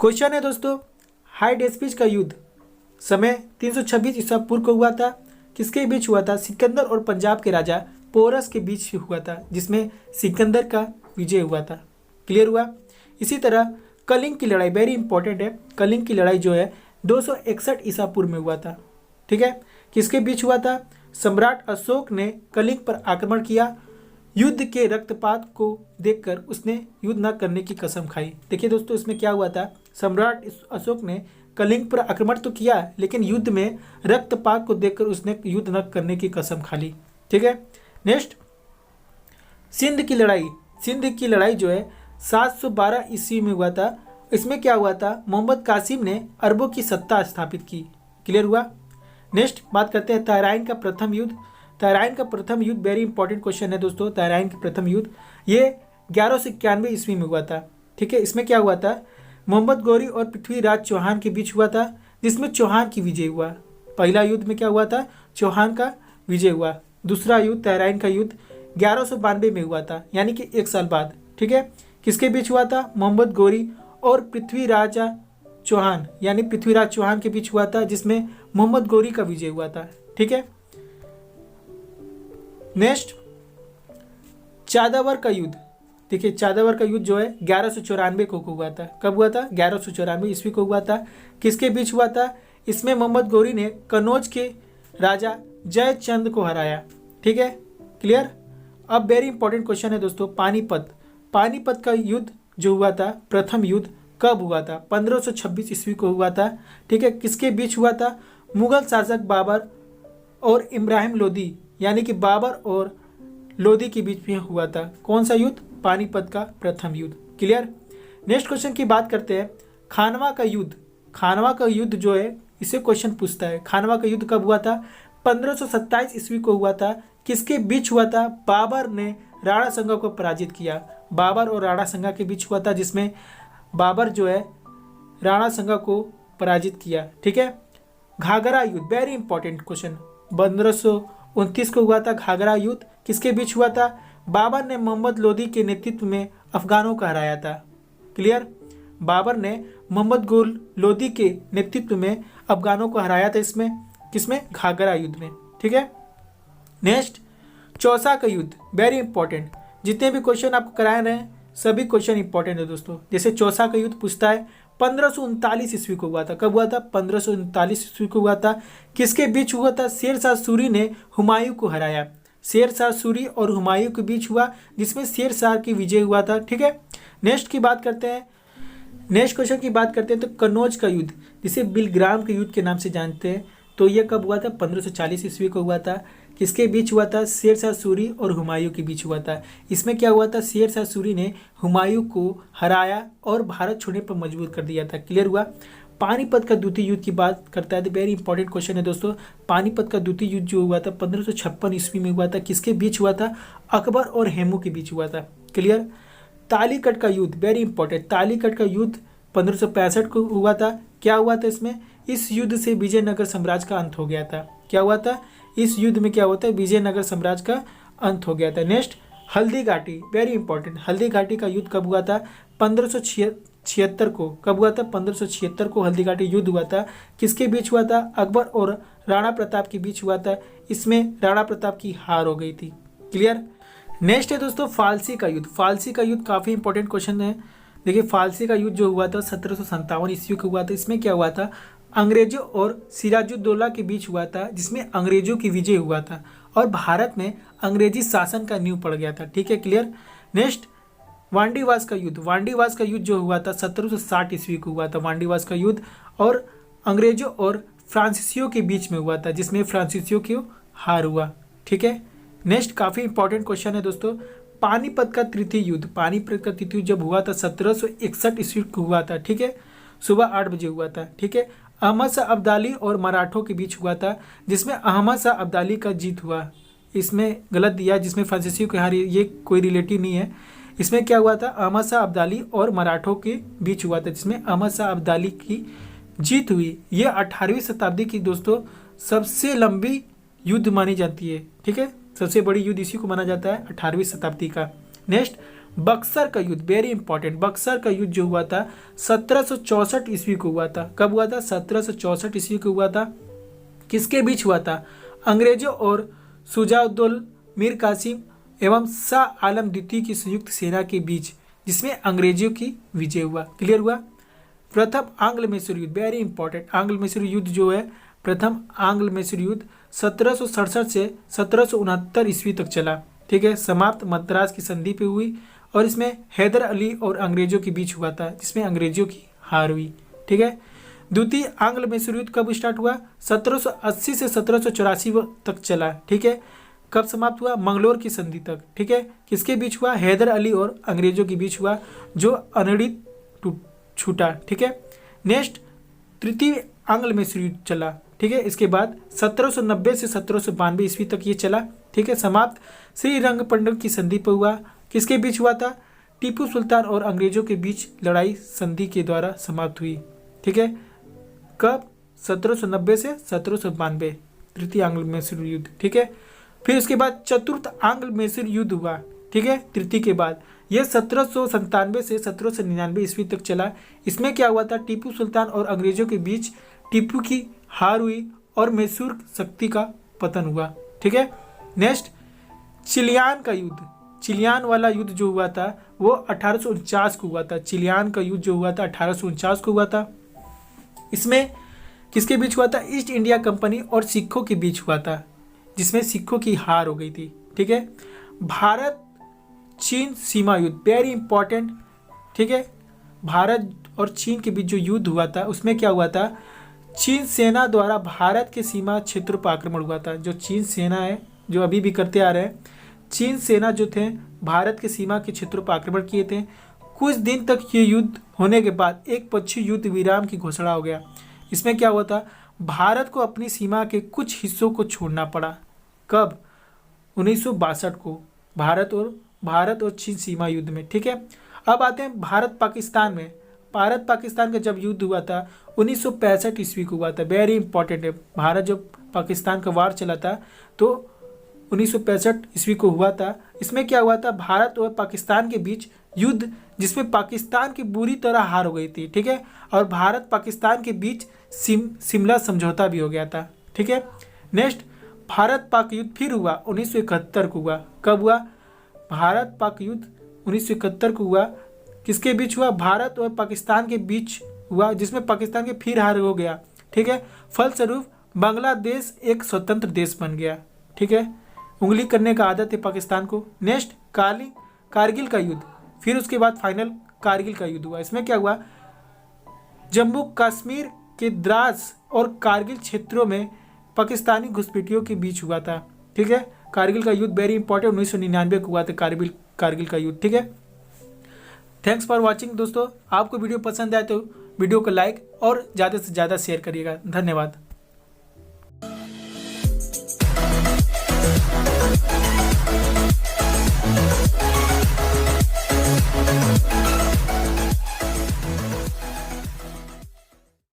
Question है दोस्तों, हाइडेस्पिच का युद्ध समय 326 ईसा पूर्व को हुआ था। किसके बीच हुआ था? सिकंदर और पंजाब के राजा पोरस के बीच हुआ था, जिसमें सिकंदर का विजय हुआ था। क्लियर हुआ? इसी तरह कलिंग की लड़ाई वेरी इंपॉर्टेंट है। कलिंग की लड़ाई जो है 261 ईसा पूर्व में हुआ था। ठीक है, किसके बीच हुआ था? सम्राट अशोक ने कलिंग पर आक्रमण किया। युद्ध के रक्तपात को देखकर उसने युद्ध न करने की कसम खाई। देखिए दोस्तों, इसमें क्या हुआ था? सम्राट अशोक ने कलिंग पर आक्रमण तो किया, लेकिन युद्ध में रक्तपात को देखकर उसने युद्ध न करने की कसम खा ली। ठीक है, नेक्स्ट सिंध की लड़ाई। सिंध की लड़ाई जो है 712 ईस्वी में हुआ था। इसमें क्या हुआ था? मोहम्मद कासिम ने अरबों की सत्ता स्थापित की। क्लियर हुआ? नेक्स्ट बात करते हैं तहराइन का प्रथम युद्ध। तहराइन का प्रथम युद्ध वेरी इंपॉर्टेंट क्वेश्चन है दोस्तों। तहराइन का प्रथम युद्ध ये 1191 ईस्वी में हुआ था। ठीक है, इसमें क्या हुआ था? मोहम्मद गौरी और पृथ्वीराज चौहान के बीच हुआ था, जिसमें चौहान की विजय हुआ। पहला युद्ध में क्या हुआ था? चौहान का विजय हुआ। दूसरा युद्ध तहराइन का युद्ध 1192 में हुआ था, यानी कि 1 साल बाद। ठीक है, किसके बीच हुआ था? मोहम्मद गौरी और पृथ्वीराज चौहान, यानी पृथ्वीराज चौहान के बीच हुआ था, जिसमें मोहम्मद गौरी का विजय हुआ था। ठीक है, नेक्स्ट चादावर का युद्ध। देखिए, चादावर का युद्ध जो है 1194 को हुआ था। कब हुआ था? 1194 ईस्वी को हुआ था। किसके बीच हुआ था? इसमें मोहम्मद गौरी ने कन्नौज के राजा जयचंद को हराया। ठीक है, क्लियर? अब वेरी इंपॉर्टेंट क्वेश्चन है दोस्तों, पानीपत। पानीपत का युद्ध जो हुआ था, प्रथम युद्ध कब हुआ था? 1526 ईस्वी को हुआ था। ठीक है, किसके बीच हुआ था? मुगल शासक बाबर और इब्राहिम लोदी, यानी कि बाबर और लोदी के बीच में हुआ था। कौन सा युद्ध? पानीपत का प्रथम युद्ध। क्लियर? नेक्स्ट क्वेश्चन की बात करते हैं, खानवा का युद्ध। खानवा का युद्ध जो है, इसे क्वेश्चन पूछता है, खानवा का युद्ध कब हुआ था? 1527 ईस्वी को हुआ था। किसके बीच हुआ था? बाबर ने राणा संगा को पराजित किया। बाबर और राणा संगा के बीच हुआ था, जिसमें बाबर जो है राणा संगा को पराजित किया। ठीक है, घाघरा युद्ध वेरी इंपॉर्टेंट क्वेश्चन, 1529 को हुआ था घाघरा युद्ध। किसके बीच हुआ था? बाबर ने मोहम्मद लोदी के नेतृत्व में अफगानों को हराया था। क्लियर? बाबर ने मोहम्मद गोल लोदी के नेतृत्व में अफगानों को हराया था। इसमें किसमें? घाघरा युद्ध में। ठीक है, नेक्स्ट चौसा का युद्ध वेरी इंपॉर्टेंट। जितने भी क्वेश्चन आपको कराए रहे हैं सभी क्वेश्चन इंपॉर्टेंट है दोस्तों। जैसे चौसा का युद्ध पूछता है 1539 ईस्वी को हुआ था। कब हुआ था? 1539 ईस्वी को हुआ था। किसके बीच हुआ था? शेरशाह सूरी ने हुमायूं को हराया। शेरशाह सूरी और हुमायूं के बीच हुआ, जिसमें शेरशाह की विजय हुआ था। ठीक है, नेक्स्ट की बात करते हैं, नेक्स्ट क्वेश्चन की बात करते हैं तो कन्नौज का युद्ध, जिसे बिलग्राम के युद्ध के नाम से जानते हैं, तो यह कब हुआ था? 1540 ईस्वी को हुआ था। किसके बीच हुआ था? शेरशाह सूरी और हुमायूं के बीच हुआ था। इसमें क्या हुआ था? शेरशाह सूरी ने हुमायूं को हराया और भारत छोड़ने पर मजबूर कर दिया था। क्लियर हुआ? पानीपत का द्वितीय युद्ध की बात करता है तो वेरी इंपॉर्टेंट क्वेश्चन है दोस्तों। पानीपत का द्वितीय युद्ध जो हुआ था 1556 ईस्वी में हुआ था। किसके बीच हुआ था? अकबर और हेमू के बीच हुआ था। क्लियर? तालीकट का युद्ध वेरी इंपॉर्टेंट, तालीकट का युद्ध 1565 को हुआ था। क्या हुआ था इसमें? इस युद्ध से विजयनगर साम्राज्य का अंत हो गया था। क्या हुआ था? इस युद्ध में क्या होता है? विजयनगर साम्राज्य का अंत हो गया था। Next Haldi Ghati very important. Haldi Ghati का युद्ध कब हुआ था? 1576 को। कब हुआ था? 1576 को हल्दी घाटी युद्ध हुआ था। किसके बीच हुआ था? अकबर और राणा प्रताप के बीच हुआ था। इसमें राणा प्रताप की हार हो गई थी। क्लियर? नेक्स्ट है दोस्तों फालसी का युद्ध। फालसी का युद्ध काफ़ी इंपॉर्टेंट क्वेश्चन है। देखिए, फालसी का युद्ध जो हुआ था 1757 ईस्वी को हुआ था। इसमें क्या हुआ था? अंग्रेजों और सिराजुद्दौला के बीच हुआ था, जिसमें अंग्रेजों की विजय हुआ था और भारत में अंग्रेजी शासन का नींव पड़ गया था। ठीक है, क्लियर? नेक्स्ट वांडीवास का युद्ध। वांडीवास का युद्ध जो हुआ था 1760 ईस्वी को हुआ था। वांडीवास का युद्ध और अंग्रेजों और फ्रांसीसियों के बीच में हुआ था, जिसमें फ्रांसीसियों की हार हुआ। ठीक है, नेक्स्ट काफ़ी इंपॉर्टेंट क्वेश्चन है दोस्तों, पानीपत का तृतीय युद्ध। पानीपत का तृतीय युद्ध जब हुआ था 1761 ईस्वी को हुआ था। ठीक है, सुबह 8 बजे हुआ था। ठीक है, अहमद शाह अब्दाली और मराठों के बीच हुआ था, जिसमें अहमद शाह अब्दाली का जीत हुआ। इसमें गलत दिया, जिसमें फ्रांसीसियों की हार, ये कोई रिलेटिव नहीं है। इसमें क्या हुआ था? अहमद शाह अब्दाली और मराठों के बीच हुआ था, जिसमें अहमद शाह अब्दाली की जीत हुई। ये 18वीं शताब्दी की दोस्तों सबसे लंबी युद्ध मानी जाती है। ठीक है, सबसे बड़ी युद्ध इसी को माना जाता है 18वीं शताब्दी का। नेक्स्ट बक्सर का युद्ध, वेरी इंपॉर्टेंट, बक्सर का युद्ध जो हुआ था 1764 ईस्वी को हुआ था। कब हुआ था? 1764 ईस्वी को हुआ था। किसके बीच हुआ था? अंग्रेजों और शुजाउद्दौला मीर कासिम एवं शाह आलम द्वितीय की संयुक्त सेना के बीच, जिसमें अंग्रेजों की विजय हुआ। क्लियर हुआ? प्रथम आंग्ल मैसूर युद्ध, वेरी इंपॉर्टेंट, आंग्ल मैसूर युद्ध जो है, प्रथम आंग्ल मैसूर युद्ध 1767 से 1769 ईस्वी तक चला। ठीक है, समाप्त मद्रास की संधि पे हुई और इसमें हैदर अली और अंग्रेजों के बीच हुआ था, जिसमें अंग्रेजों की हार हुई। ठीक है, द्वितीय आंग्ल मैसूर युद्ध कब स्टार्ट हुआ? 1780 से 1784 तक चला। ठीक है, कब समाप्त हुआ? मंगलोर की संधि तक। ठीक है, किसके बीच हुआ? हैदर अली और अंग्रेजों के बीच हुआ, जो अनड़ित छूटा। ठीक है, नेक्स्ट तृतीय आंग्ल मैसूर युद्ध चला। ठीक है, इसके बाद 1790 से 1792 ईस्वी तक ये चला। ठीक है, समाप्त श्रीरंगपट्टम की संधि पर हुआ। किसके बीच हुआ था? टीपू सुल्तान और अंग्रेजों के बीच लड़ाई संधि के द्वारा समाप्त हुई। ठीक है, कब? 1790 से 1792, तृतीय आंग्ल मैसूर युद्ध। ठीक है, फिर उसके बाद चतुर्थ आंग्ल मैसूर युद्ध हुआ। ठीक है, तृतीय के बाद यह 1797 से 1799 ईस्वी तक चला। इसमें क्या हुआ था? टीपू सुल्तान और अंग्रेजों के बीच टीपू की हार हुई और मैसूर शक्ति का पतन हुआ। ठीक है, नेक्स्ट चिलियान का युद्ध, चिलियान वाला युद्ध जो हुआ था वो 1849 को हुआ था। चिलियान का युद्ध जो हुआ था 1849 को हुआ था। इसमें किसके बीच हुआ था? ईस्ट इंडिया कंपनी और सिखों के बीच हुआ था, जिसमें सिखों की हार हो गई थी। ठीक है, भारत चीन सीमा युद्ध, वेरी इंपॉर्टेंट। ठीक है, भारत और चीन के बीच जो युद्ध हुआ था उसमें क्या हुआ था? चीन सेना द्वारा भारत के सीमा क्षेत्र पर आक्रमण हुआ था। जो चीन सेना है, जो अभी भी करते आ रहे हैं, चीन सेना जो थे भारत के सीमा के क्षेत्रों पर आक्रमण किए थे। कुछ दिन तक ये युद्ध होने के बाद एक पक्षी युद्ध विराम की घोषणा हो गया। इसमें क्या हुआ था? भारत को अपनी सीमा के कुछ हिस्सों को छोड़ना पड़ा। कब? 1962 को, भारत और चीन सीमा युद्ध में। ठीक है, अब आते हैं भारत पाकिस्तान में। भारत पाकिस्तान का जब युद्ध हुआ था 1965 ईस्वी को हुआ था, वेरी इंपॉर्टेंट है। भारत जब पाकिस्तान का वार चला था तो 1965 ईस्वी को हुआ था। इसमें क्या हुआ था? भारत और पाकिस्तान के बीच युद्ध, जिसमें पाकिस्तान की बुरी तरह हार हो गई थी। ठीक है, और भारत पाकिस्तान के बीच शिमला समझौता भी हो गया था। ठीक है, नेक्स्ट भारत पाक युद्ध फिर हुआ 1971 को हुआ। कब हुआ? भारत पाक युद्ध 1971 को हुआ। किसके बीच हुआ? भारत और पाकिस्तान के बीच हुआ, जिसमें पाकिस्तान के फिर हार हो गया। ठीक है, फलस्वरूप बांग्लादेश एक स्वतंत्र देश बन गया। ठीक है, उंगली करने का आदत है पाकिस्तान को। नेक्स्ट कारगिल का युद्ध, फिर उसके बाद फाइनल कारगिल का युद्ध हुआ। इसमें क्या हुआ? जम्मू कश्मीर के द्रास और कारगिल क्षेत्रों में पाकिस्तानी घुसपैठियों के बीच हुआ था। ठीक है, कारगिल का युद्ध वेरी इंपॉर्टेंट, 1999 को हुआ था कारगिल का युद्ध। ठीक है, थैंक्स फॉर वॉचिंग दोस्तों। आपको वीडियो पसंद आए तो वीडियो को लाइक और ज़्यादा से ज़्यादा शेयर करिएगा। धन्यवाद।